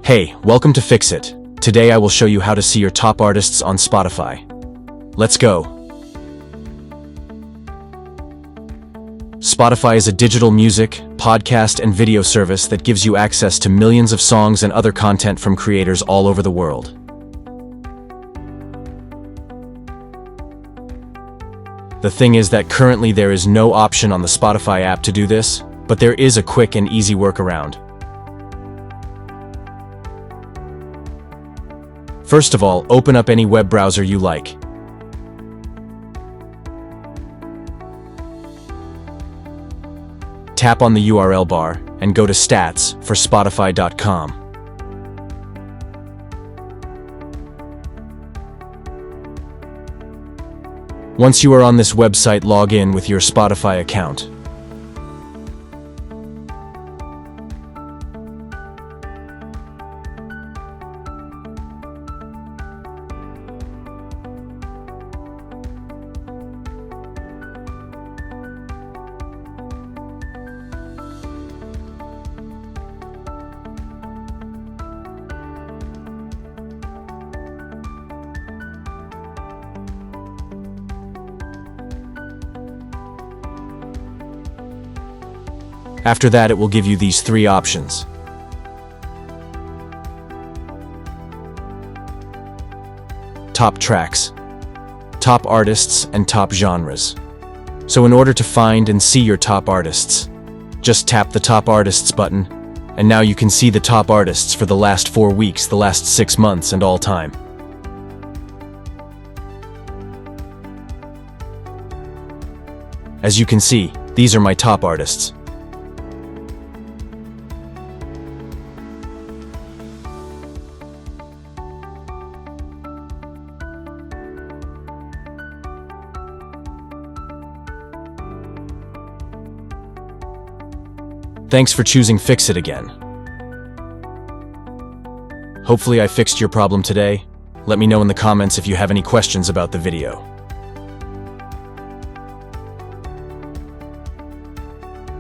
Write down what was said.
Hey, welcome to Fix It. Today I will show you how to see your top artists on Spotify. Let's go. Spotify is a digital music, podcast, and video service that gives you access to millions of songs and other content from creators all over the world. The thing is that currently there is no option on the Spotify app to do this, but there is a quick and easy workaround. First of all, open up any web browser you like. Tap on the URL bar and go to Stats for Spotify.com. Once you are on this website, log in with your Spotify account. After that, it will give you these three options. Top tracks, top artists, and top genres. So in order to find and see your top artists, just tap the top artists button, and now you can see the top artists for the last 4 weeks, the last 6 months, and all time. As you can see, these are my top artists. Thanks for choosing Fix It again. Hopefully I fixed your problem today. Let me know in the comments if you have any questions about the video.